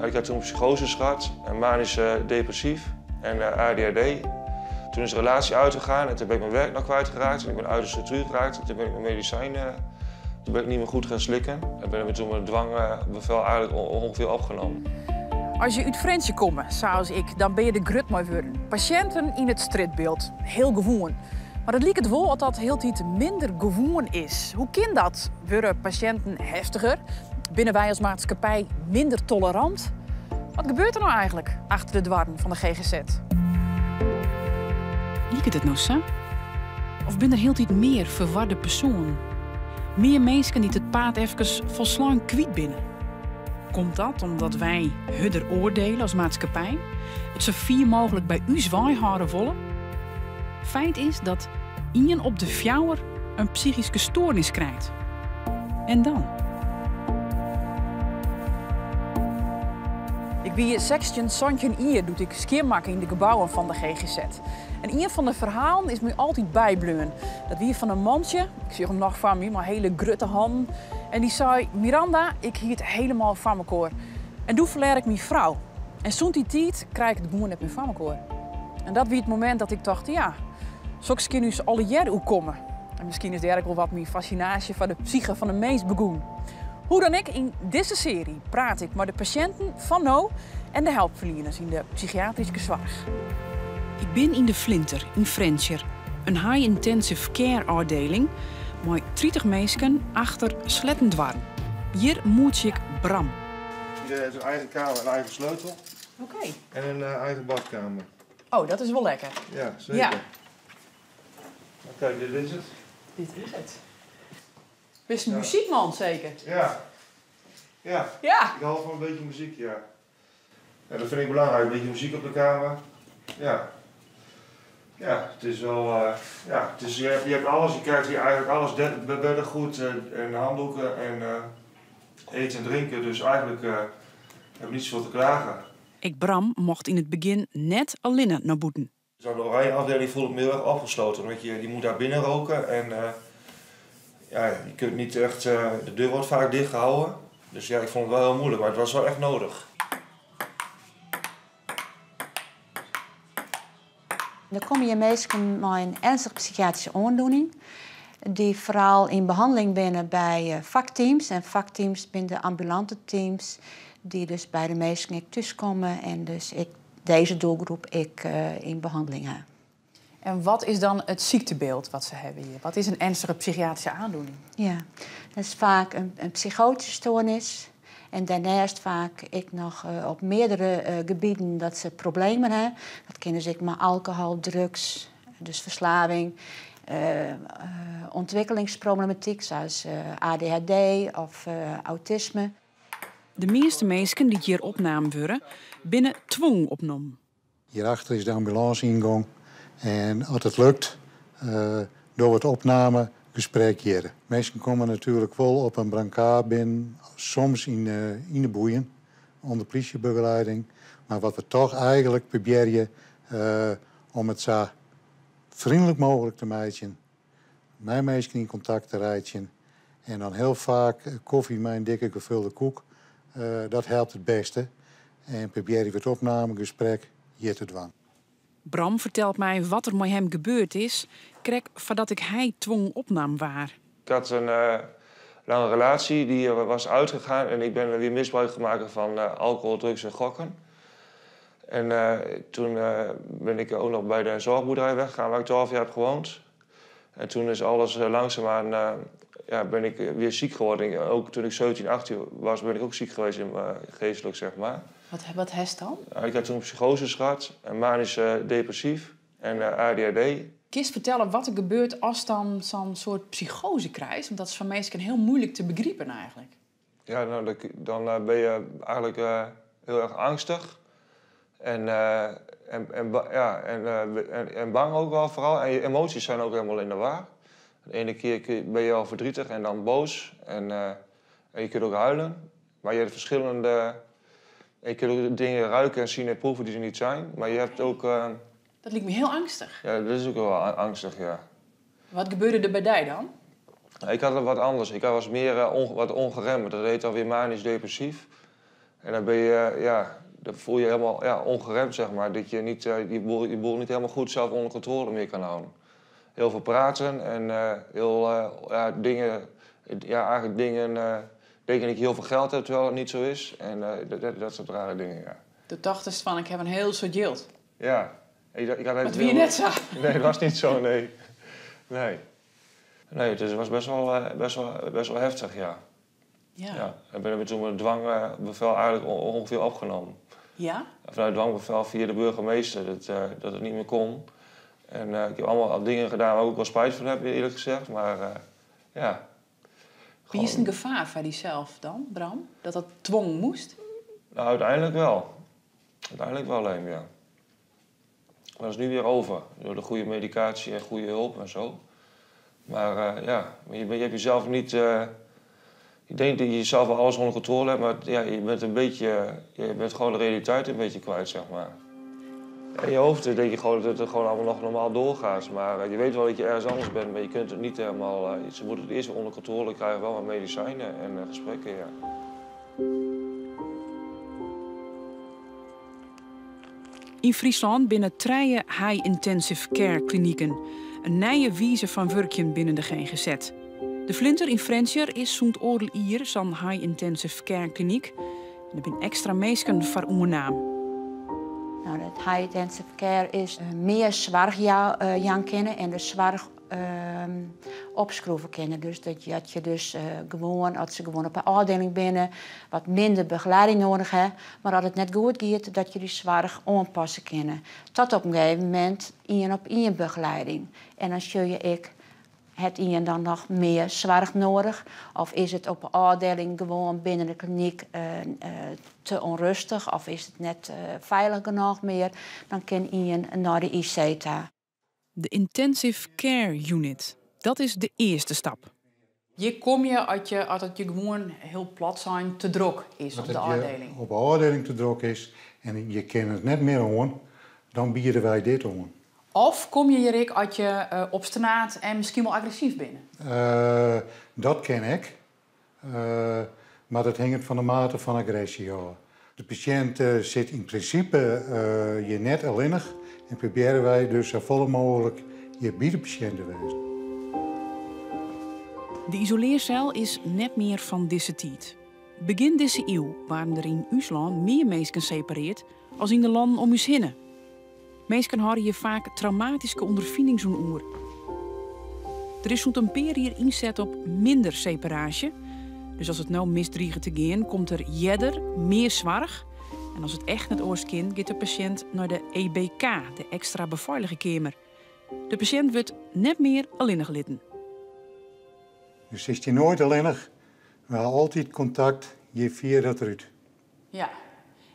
Ik had toen psychoses gehad, manisch depressief en ADHD. Toen is de relatie uitgegaan en toen ben ik mijn werk nog kwijtgeraakt. En ik ben uit de structuur geraakt. En toen ben ik mijn medicijnen toen ben ik niet meer goed gaan slikken. En ben ik toen met dwangbevel eigenlijk ongeveer opgenomen. Als je uit Frensje komt, zoals ik, dan ben je de grut mooi worden. Patiënten in het strijdbeeld, heel gewoon. Maar het lijkt het wel dat heel iets minder gewoon is. Hoe kan dat? Worden patiënten heftiger? Binnen wij als maatschappij minder tolerant? Wat gebeurt er nou eigenlijk achter de dwarren van de GGZ? Lijkt het nou zo? Of ben er heel iets meer verwarde personen? Meer mensen die het paard even volslaan kwijt binnen? Komt dat omdat wij hudder oordelen als maatschappij? Het zo vier mogelijk bij u zwaai houden willen? Feit is dat 1 op de 4 een psychische stoornis krijgt. En dan? Ik ben 16 jaar doe ik skiermaken in de gebouwen van de GGZ. En een van de verhalen is me altijd bijbleun. Dat wie van een mandje, ik zie hem nog van me, maar hele grutte handen. En die zei, Miranda, ik hield helemaal van me koor. En toen verleer ik mijn vrouw. En zo'n die tijd krijg ik het gewoon net mijn van me koor. En dat was het moment dat ik dacht, ja, zo kan nu alle jaren komen. En misschien is er ook wel wat mijn fascinatie van de psyche van de mens begon. Hoe dan ik, in deze serie praat ik met de patiënten van nu en de hulpverleners in de psychiatrische zorg. Ik ben in de Flinter, in Frensje, een high-intensive care afdeling met 30 mensen achter slettendwarren. Hier moet ik Bram. Iedereen heeft een eigen kamer, een eigen sleutel. Oké. En een eigen badkamer. Oh, dat is wel lekker. Ja, zeker. Ja. Kijk, dit is het. Dit is het. Best een muziekman, zeker? Ja. Ja. Ja. Ik hou van een beetje muziek, ja. Ja, dat vind ik belangrijk, een beetje muziek op de kamer. Ja. Ja, het is wel, ja, het is, je hebt alles, je krijgt hier eigenlijk alles, beddengoed en handdoeken en eten en drinken, dus eigenlijk heb ik niet zoveel te klagen. Ik Bram mocht in het begin net alleen naar boeten. Zo'n oranje afdeling voel ik me heel erg opgesloten, want je moet daar binnen roken en ja, je kunt niet echt, de deur wordt vaak dicht gehouden. Dus ja, ik vond het wel heel moeilijk, maar het was wel echt nodig. Dan kom je meestal met een ernstige psychiatrische aandoening. Die vooral in behandeling binnen bij vakteams. En vakteams binnen de ambulante teams. Die dus bij de meesten thuiskomen. En dus deze doelgroep in behandeling heb. En wat is dan het ziektebeeld wat ze hebben hier? Wat is een ernstige psychiatrische aandoening? Ja, dat is vaak een psychotische stoornis. En daarnaast vaak ik nog op meerdere gebieden dat ze problemen hebben. Dat kennen ze met alcohol, drugs, dus verslaving. Ontwikkelingsproblematiek zoals ADHD of autisme. De meeste mensen die hier opnamen worden, binnen dwong opnomen. Hierachter is de ambulance ingang. En als het lukt, door het opname gesprek hier. Mensen komen natuurlijk wel op een brancard binnen, soms in de boeien, onder politiebegeleiding. Maar wat we toch eigenlijk proberen om het zo vriendelijk mogelijk te maken, met mensen in contact te rijden. En dan heel vaak koffie met een dikke gevulde koek. Dat helpt het beste. En proberen we het opnamegesprek hier te doen. Bram vertelt mij wat er met hem gebeurd is, kreeg voordat ik hij dwong opnam waar. Ik had een lange relatie, die was uitgegaan en ik ben weer misbruik gemaakt van alcohol, drugs en gokken. En toen ben ik ook nog bij de zorgboerderij weggegaan waar ik 12 jaar heb gewoond. En toen is alles langzaamaan, ben ik weer ziek geworden. Ook toen ik 17, 18 was, ben ik ook ziek geweest, geestelijk zeg maar. Wat heeft dan? Ik had toen psychoses gehad, manisch depressief en ADHD. Kun je vertellen wat er gebeurt als dan zo'n soort psychose krijgt? Want dat is voor mensen heel moeilijk te begrijpen eigenlijk. Ja, nou, dan ben je eigenlijk heel erg angstig. En bang ook wel vooral. En je emoties zijn ook helemaal in de war. De ene keer ben je al verdrietig en dan boos. En je kunt ook huilen. Maar je hebt verschillende... Je kunt ook dingen ruiken en zien en proeven die er niet zijn. Maar je hebt ook... Dat lijkt me heel angstig. Ja, dat is ook wel angstig, ja. Wat gebeurde er bij jou dan? Ik had wat anders. Ik was meer wat ongeremd. Dat heet alweer manisch depressief. En dan ben je, dan voel je helemaal ongeremd, zeg maar. Dat je niet, je boel niet helemaal goed zelf onder controle meer kan houden. Heel veel praten en dingen, eigenlijk dingen denken dat je heel veel geld hebt, terwijl het niet zo is. En dat soort rare dingen, ja. Toen dacht je van, ik heb een heel soort geld. Ja. Wat wie je net zo? Nee, dat was niet zo, nee. Nee, dus het was best wel heftig, ja. Ja. En ben we toen met dwangbevel eigenlijk ongeveer opgenomen. Ja? Vanuit dwangbevel via de burgemeester dat het niet meer kon. En ik heb allemaal dingen gedaan waar ik ook wel spijt van heb, eerlijk gezegd. Maar ja. Wie is een gevaar voor diezelf dan, Bram? Dat dat dwong moest? Nou, uiteindelijk wel. Uiteindelijk wel alleen, ja. Maar dat is nu weer over. Door de goede medicatie en goede hulp en zo. Maar je hebt jezelf niet... ik denk dat je jezelf wel alles onder controle hebt, maar ja, je bent gewoon de realiteit een beetje kwijt, zeg maar. In je hoofd denk je gewoon dat het gewoon allemaal nog normaal doorgaat. Maar je weet wel dat je ergens anders bent, maar je kunt het niet helemaal... ze moeten het eerst onder controle krijgen, wel met medicijnen en gesprekken, ja. In Friesland binnen 3 high-intensive care klinieken. Een nieuwe wijze van werken binnen de GGZ. De Vlinter in Frensjer is zo'n oordeel hier zo'n high-intensive care kliniek. En er zijn extra mensen voor ondernaam. Nou, dat high-intensive care is meer zorg Jan kennen en de zorg opschroeven kennen. Dus dat je dus gewoon, als ze gewoon op een afdeling binnen, wat minder begeleiding nodig hebben. Maar als het net goed gaat, dat je die zorg aanpassen kennen. Tot op een gegeven moment 1-op-1 begeleiding. En dan zul je het iemand dan nog meer zorg nodig? Of is het op een afdeling gewoon binnen de kliniek te onrustig? Of is het net veilig genoeg meer? Dan kan iemand naar de IC gaan. De Intensive Care Unit. Dat is de eerste stap. Hier kom je als het je gewoon heel plat zijn te druk is op de afdeling. Op de afdeling te druk is en je kent het net meer aan, dan bieden wij dit aan. Of kom je hier als je op straat en misschien wel agressief bent? Dat ken ik. Maar dat hangt van de mate van agressie af. De patiënt zit in principe je net alleenig en proberen wij dus zo vol mogelijk je bij de patiënt te wezen. De isoleercel is net meer van deze tijd. Begin deze eeuw waren er in Usland meer mensen gesepareerd als in de landen om ons heen. Mensen hadden hier vaak traumatische ondervinding zo'n oer. Er is zo'n periode inzet op minder separatie. Dus als het nou misdriegen te gaan, komt er jeder meer zorg. En als het echt net oorskint, gaat de patiënt naar de EBK, de extra beveiligingskamer. De patiënt wordt net meer alleenig litten. Dus is je nooit alleenig, maar altijd contact, je vier dat eruit. Ja.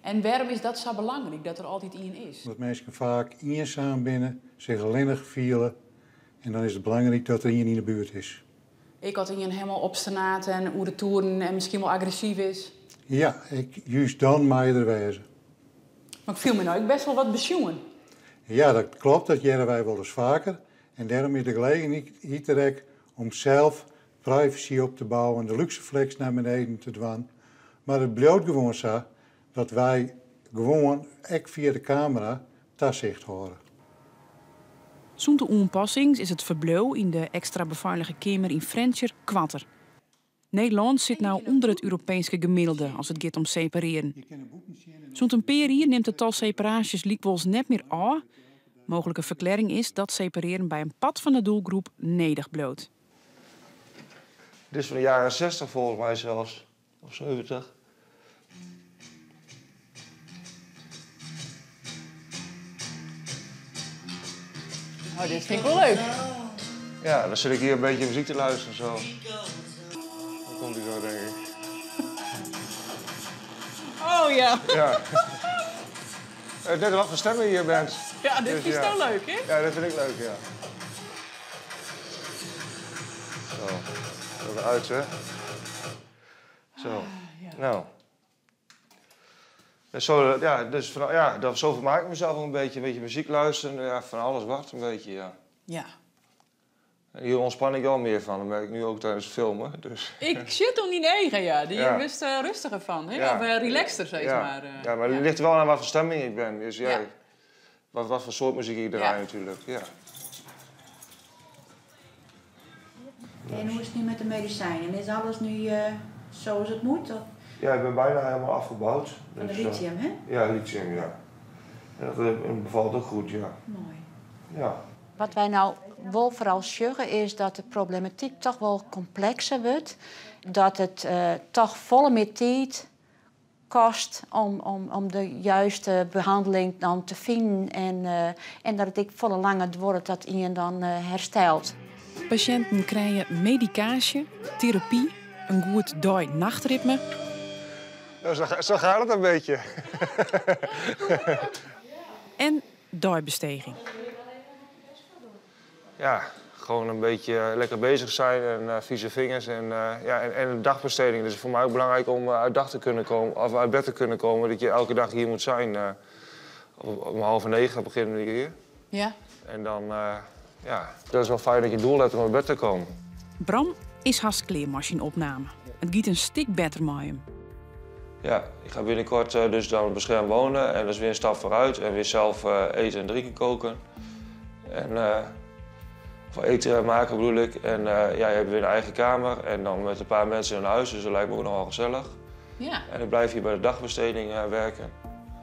En waarom is dat zo belangrijk, dat er altijd iemand is? Dat mensen vaak eenzaam binnen, zich alleenig vielen. En dan is het belangrijk dat er iemand in de buurt is. Ik had iemand helemaal op straat en oer de toeren en misschien wel agressief is. Ja, juist dan mag je er wezen. Maar ik viel me nou best wel wat besjoen. Ja, dat klopt, dat jaren wij wel eens vaker. En daarom is de gelegenheid om zelf privacy op te bouwen, de luxeflex naar beneden te dwan. Maar het blijft gewoon zo dat wij gewoon, ook via de camera, toezicht houden. Zonder de aanpassing is het verblijf in de extra beveiligde kamer in Frensjer kwatter. Nederland zit nou onder het Europese gemiddelde als het gaat om separeren. Zo'n een periode neemt het tal separaties likwijls net meer af. Mogelijke verklaring is dat separeren bij een pad van de doelgroep nedig bloot. Dit is van de jaren 60 volgens mij zelfs, of 70. Oh, dit vind ik wel leuk. Ja, dan zit ik hier een beetje muziek te luisteren zo. Dan komt hij zo, denk ik. Oh ja. Ja. Net wat voor stemmen je hier bent. Ja, dit is toch leuk, hè? Ja, dat vind ik leuk, ja. Zo, zo eruit, hè. Zo, nou. Zo vermaak ik mezelf ook een beetje muziek luisteren. Ja, van alles wat, een beetje, ja. Ja. En hier ontspan ik wel meer van. Dat merk ik nu ook tijdens het filmen. Dus. Ik zit toen in eigen, ja. Die Ja. wist rustiger van. Hè? Ja. Of relaxter, zeg Ja. maar. Ja, maar het ligt er wel aan wat voor stemming ik ben. Dus ja, Ja. wat voor soort muziek ik draai Ja. natuurlijk. Ja. En hoe is het nu met de medicijnen? Is alles nu zoals het moet? Of Ja, ik ben bijna helemaal afgebouwd. van de Dus, lithium, hè? ja, lithium, ja. En dat bevalt ook goed, ja. Mooi. Ja. Wat wij nou wel vooral zeggen is dat de problematiek toch wel complexer wordt. Dat het toch volle meer tijd kost om de juiste behandeling dan te vinden. En dat het ook volle langer wordt dat iemand dan herstelt. Patiënten krijgen medicatie, therapie, een goed dag-nachtritme Ja, zo gaat het een beetje. en dagbesteding. Ja, gewoon een beetje lekker bezig zijn en vieze vingers en een dagbesteding. Dus voor mij ook belangrijk om uit dag te kunnen komen, of uit bed te kunnen komen. Dat je elke dag hier moet zijn. Om 8:30 beginnen we hier. Ja. En dan, dat is wel fijn dat je doel hebt om uit bed te komen. Bram is haast kleermachineopname. Het giet een stuk beter met hem. Ja, ik ga binnenkort dus dan beschermd wonen en dat is weer een stap vooruit. En weer zelf eten en drinken koken. En voor eten maken bedoel ik. En je hebt weer een eigen kamer en dan met een paar mensen in huis, dus dat lijkt me ook nogal gezellig. Ja. En ik blijf hier bij de dagbesteding werken.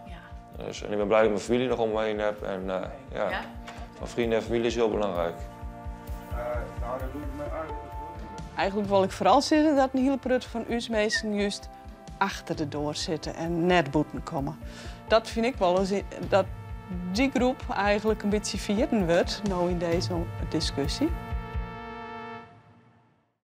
Ja. Dus, en ik ben blij dat ik mijn familie nog om me heen heb. En Ja. van vrienden en familie is heel belangrijk. Eigenlijk wil ik vooral zeggen dat een hele prut van ons mensen juist achter de deur zitten en net boeten komen. Dat vind ik wel eens dat die groep eigenlijk een beetje vergeten wordt, nou in deze discussie.